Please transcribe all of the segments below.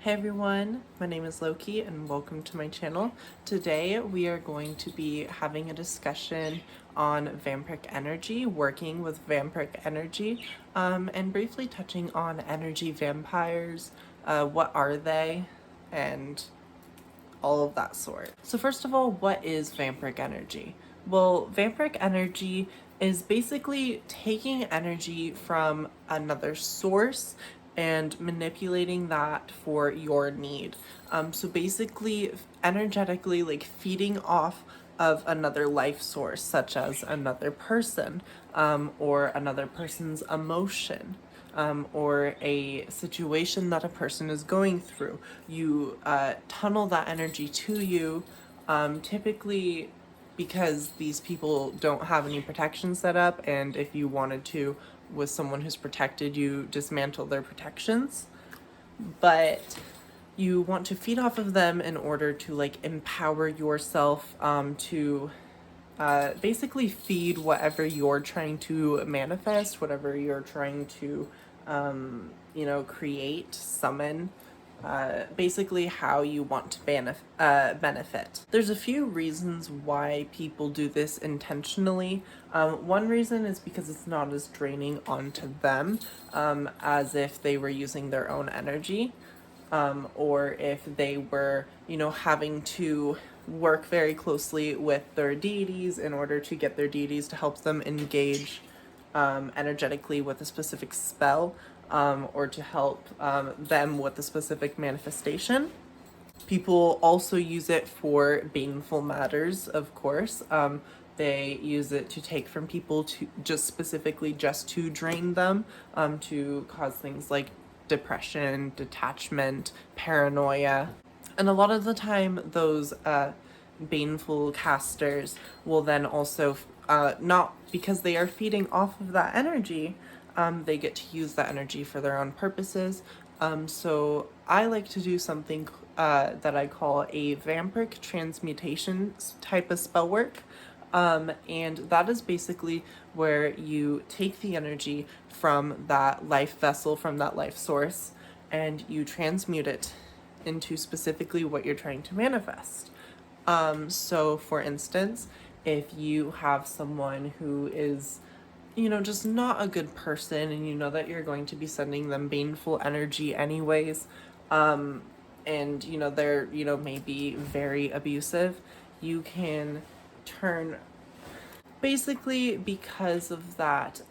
Hey everyone, my name is Loki and welcome to my channel. Today we are going to be having a discussion on vampiric energy, working with vampiric energy, and briefly touching on energy vampires, what are they, and all of that sort. So first of all, what is vampiric energy? Well, vampiric energy is basically taking energy from another source and manipulating that for your need. So basically, energetically, like feeding off of another life source, such as another person, or another person's emotion, or a situation that a person is going through. You tunnel that energy to you, typically because these people don't have any protection set up, and if you wanted to, with someone who's protected, you dismantle their protections. But you want to feed off of them in order to like empower yourself, to basically feed whatever you're trying to manifest, whatever you're trying to, create, summon, basically how you want to benefit. There's a few reasons why people do this intentionally. One reason is because it's not as draining onto them, as if they were using their own energy. Or if they were, having to work very closely with their deities in order to get their deities to help them engage energetically with a specific spell, or to help them with a specific manifestation. People also use it for baneful matters, of course. They use it to take from people to just specifically just to drain them, to cause things like depression, detachment, paranoia. And a lot of the time, those baneful casters will then also, not because they are feeding off of that energy, they get to use that energy for their own purposes. So I like to do something that I call a vampiric transmutation type of spell work. And that is basically where you take the energy from that life vessel, from that life source, and you transmute it into specifically what you're trying to manifest. So for instance, if you have someone who is, just not a good person, and you know that you're going to be sending them baneful energy anyways, and they're, maybe very abusive, you can turn, basically because of that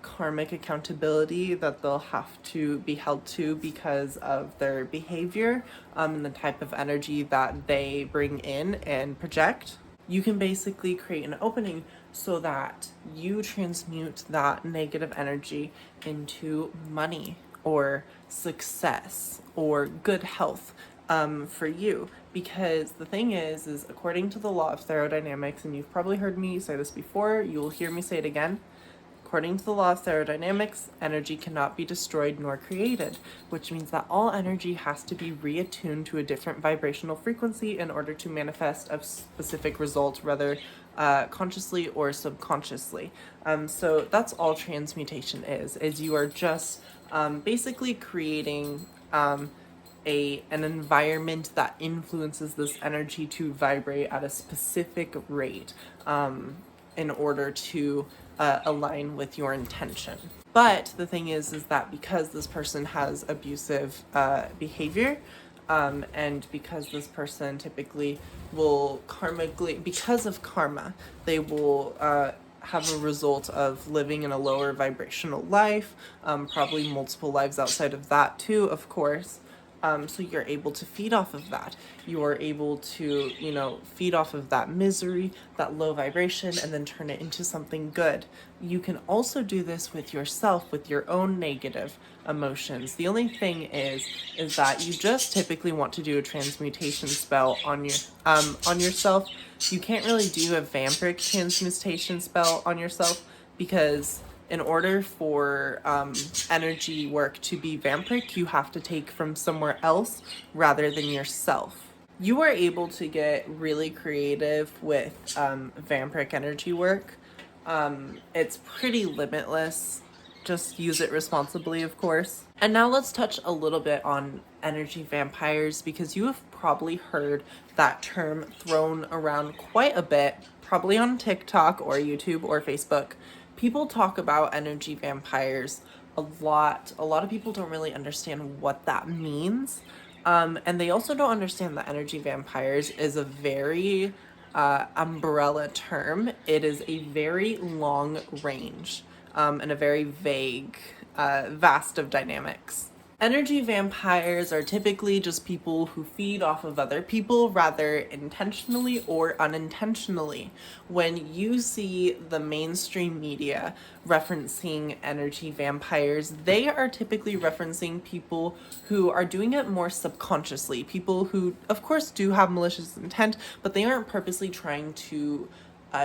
karmic accountability that they'll have to be held to because of their behavior, and the type of energy that they bring in and project. You can basically create an opening so that you transmute that negative energy into money or success or good health, for you. Because the thing is according to the law of thermodynamics, and you've probably heard me say this before, you will hear me say it again. According to the law of thermodynamics, energy cannot be destroyed nor created, which means that all energy has to be reattuned to a different vibrational frequency in order to manifest a specific result, whether consciously or subconsciously. So that's all transmutation is you are just basically creating an environment that influences this energy to vibrate at a specific rate, in order to align with your intention. But the thing is that because this person has abusive behavior, and because this person typically will karmically, because of karma, they will have a result of living in a lower vibrational life, probably multiple lives outside of that too, of course. So you're able to feed off of that. You are able to, feed off of that misery, that low vibration, and then turn it into something good. You can also do this with yourself, with your own negative emotions. The only thing is that you just typically want to do a transmutation spell on yourself. You can't really do a vampiric transmutation spell on yourself because in order for energy work to be vampiric, you have to take from somewhere else rather than yourself. You are able to get really creative with vampiric energy work. It's pretty limitless. Just use it responsibly, of course. And now let's touch a little bit on energy vampires, because you have probably heard that term thrown around quite a bit, probably on TikTok or YouTube or Facebook. People talk about energy vampires a lot. A lot of people don't really understand what that means. And they also don't understand that energy vampires is a very umbrella term. It is a very long range and a very vague, vast of dynamics. Energy vampires are typically just people who feed off of other people, rather intentionally or unintentionally. When you see the mainstream media referencing energy vampires, they are typically referencing people who are doing it more subconsciously. People who, of course, do have malicious intent, but they aren't purposely trying to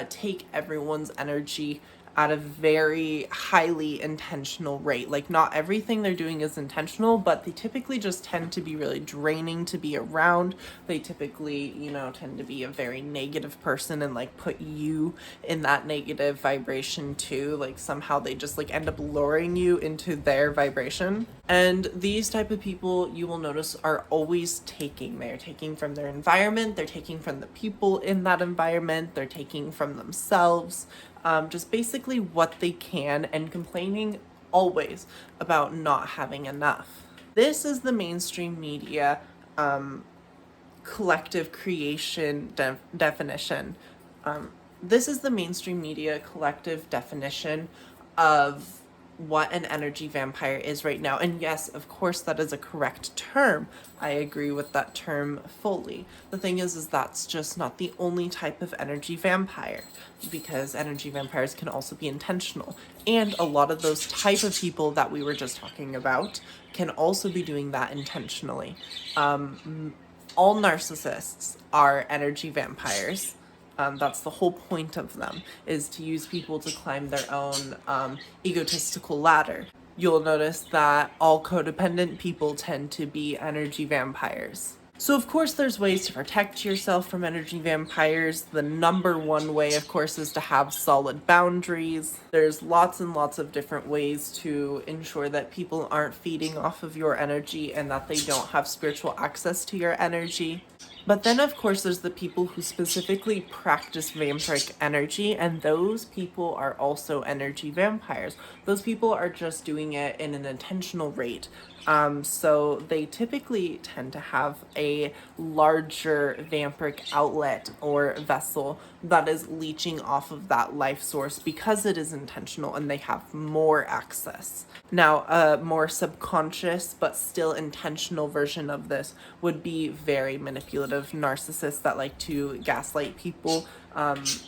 take everyone's energy at a very highly intentional rate. Like, not everything they're doing is intentional, but they typically just tend to be really draining to be around. They typically, tend to be a very negative person and like put you in that negative vibration too. Like, somehow they just like end up luring you into their vibration. And these type of people, you will notice, are always taking. They're taking from their environment, they're taking from the people in that environment, they're taking from themselves. Just basically what they can, and complaining always about not having enough. This is the mainstream media collective creation definition. This is the mainstream media collective definition of what an energy vampire is right now. And yes, of course, that is a correct term. I agree with that term fully. The thing is that's just not the only type of energy vampire, because energy vampires can also be intentional. And a lot of those type of people that we were just talking about can also be doing that intentionally. All narcissists are energy vampires. That's the whole point of them, is to use people to climb their own egotistical ladder. You'll notice that all codependent people tend to be energy vampires. So of course there's ways to protect yourself from energy vampires. The number one way, of course, is to have solid boundaries. There's lots and lots of different ways to ensure that people aren't feeding off of your energy and that they don't have spiritual access to your energy. But then, of course, there's the people who specifically practice vampiric energy, and those people are also energy vampires. Those people are just doing it in an intentional rate. So they typically tend to have a larger vampiric outlet or vessel that is leeching off of that life source, because it is intentional and they have more access. Now, a more subconscious but still intentional version of this would be very manipulative narcissists that like to gaslight people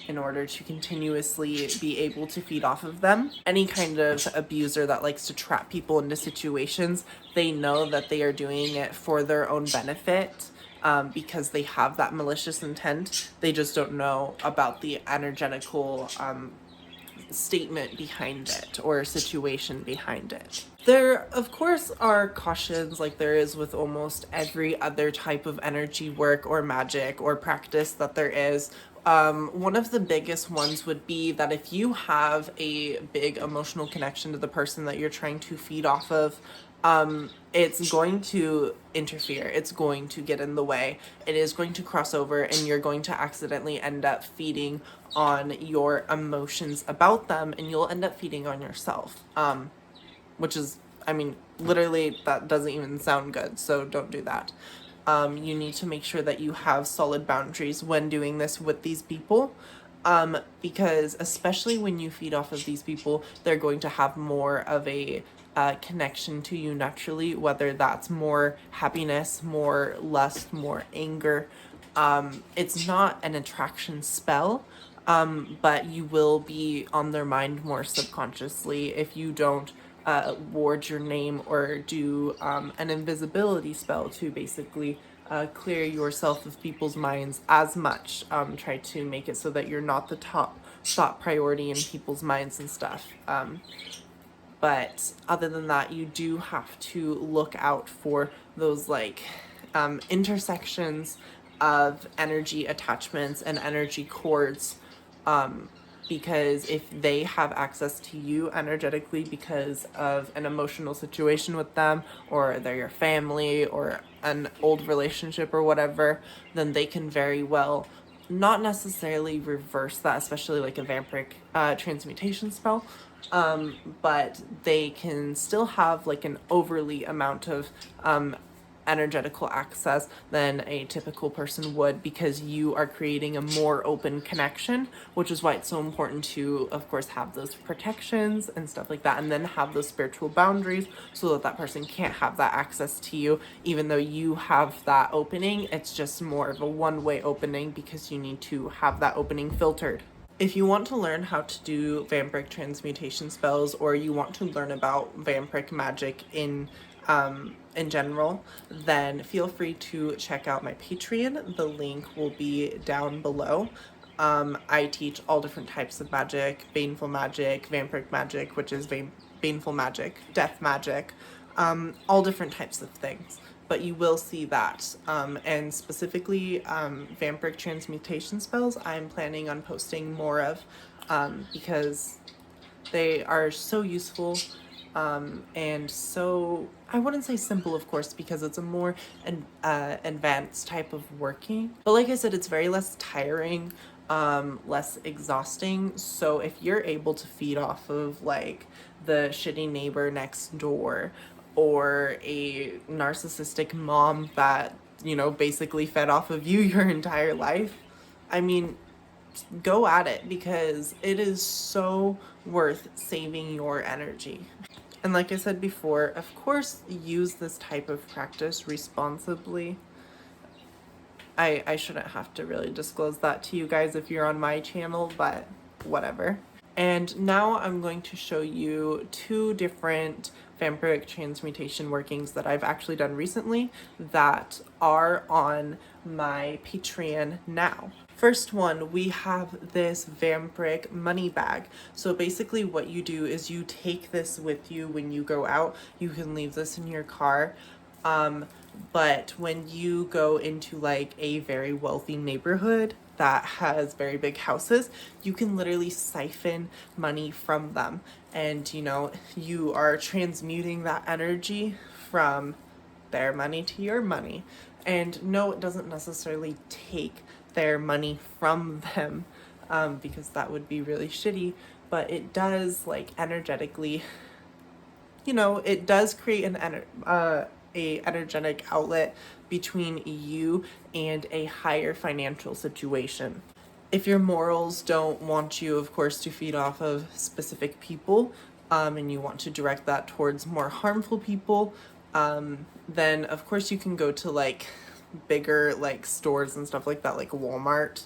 in order to continuously be able to feed off of them. Any kind of abuser that likes to trap people into situations, they know that they are doing it for their own benefit. Because they have that malicious intent. They just don't know about the energetical statement behind it or situation behind it. There, of course, are cautions, like there is with almost every other type of energy work or magic or practice that there is. One of the biggest ones would be that if you have a big emotional connection to the person that you're trying to feed off of, it's going to interfere. It's going to get in the way. It is going to cross over, and you're going to accidentally end up feeding on your emotions about them, and you'll end up feeding on yourself. Which is, literally, that doesn't even sound good, so don't do that. You need to make sure that you have solid boundaries when doing this with these people. Because especially when you feed off of these people, they're going to have more of a connection to you naturally, whether that's more happiness, more lust, more anger. It's not an attraction spell, but you will be on their mind more subconsciously if you don't ward your name or do an invisibility spell to basically clear yourself of people's minds as much. Try to make it so that you're not the top thought priority in people's minds and stuff. But other than that, you do have to look out for those intersections of energy attachments and energy cords because if they have access to you energetically because of an emotional situation with them, or they're your family or an old relationship or whatever, then they can very well not necessarily reverse that, especially like a vampiric transmutation spell, but they can still have like an overly amount of energetical access than a typical person would, because you are creating a more open connection, which is why it's so important to, of course, have those protections and stuff like that, and then have those spiritual boundaries so that that person can't have that access to you. Even though you have that opening, it's just more of a one-way opening because you need to have that opening filtered. If you want to learn how to do vampiric transmutation spells, or you want to learn about vampiric magic in general, then feel free to check out my Patreon. The link will be down below. I teach all different types of magic: baneful magic, vampiric magic, which is baneful magic, death magic, all different types of things. But you will see that. And specifically, vampiric transmutation spells, I'm planning on posting more of, because they are so useful, and so, I wouldn't say simple, of course, because it's a more advanced type of working. But like I said, it's very less tiring, less exhausting. So if you're able to feed off of like the shitty neighbor next door, or a narcissistic mom that, you know, basically fed off of you your entire life, I mean, go at it, because it is so worth saving your energy. And like I said before, of course, use this type of practice responsibly. I shouldn't have to really disclose that to you guys if you're on my channel, but whatever. And now I'm going to show you 2 different vampiric transmutation workings that I've actually done recently that are on my Patreon now. First one, we have this vampiric money bag. So basically what you do is you take this with you when you go out. You can leave this in your car. But when you go into like a very wealthy neighborhood that has very big houses, you can literally siphon money from them. And, you know, you are transmuting that energy from their money to your money. And no, it doesn't necessarily take their money from them, because that would be really shitty, but it does, like, energetically, you know, it does create a energetic outlet between you and a higher financial situation. If your morals don't want you, of course, to feed off of specific people, and you want to direct that towards more harmful people, then of course you can go to like bigger like stores and stuff like that, like Walmart.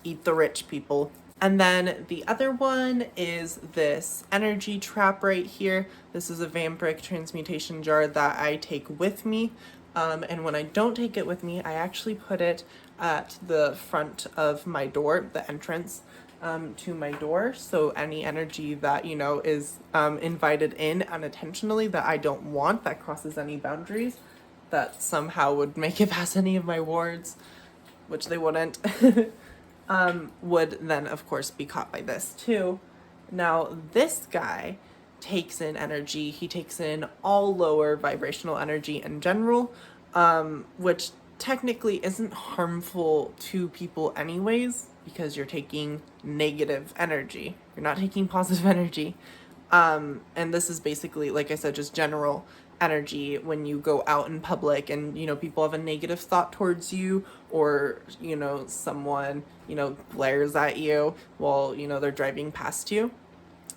Eat the rich, people. And then the other one is this energy trap right here. This is a vampiric transmutation jar that I take with me. And when I don't take it with me, I actually put it at the front of my door, the entrance to my door. So any energy that, you know, is invited in unintentionally that I don't want, that crosses any boundaries, that somehow would make it past any of my wards, which they wouldn't, would then, of course, be caught by this too. Now, this guy takes in energy. He takes in all lower vibrational energy in general, which technically isn't harmful to people anyways, because you're taking negative energy. You're not taking positive energy. And this is basically, like I said, just general energy when you go out in public and, you know, people have a negative thought towards you, or, you know, someone, you know, glares at you while, you know, they're driving past you.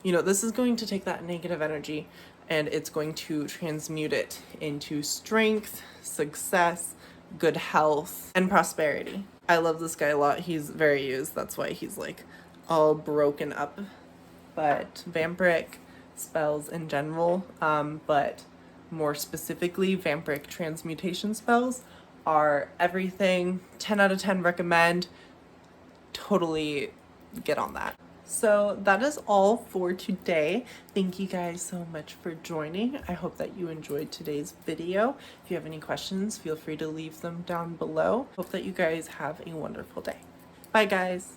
You know, this is going to take that negative energy and it's going to transmute it into strength, success, good health, and prosperity. I love this guy a lot. He's very used. That's why he's like all broken up. But vampiric spells in general, but more specifically vampiric transmutation spells, are everything. 10 out of 10 recommend. Totally get on that. So that is all for today. Thank you guys so much for joining. I hope that you enjoyed today's video. If you have any questions, feel free to leave them down below. Hope that you guys have a wonderful day. Bye, guys.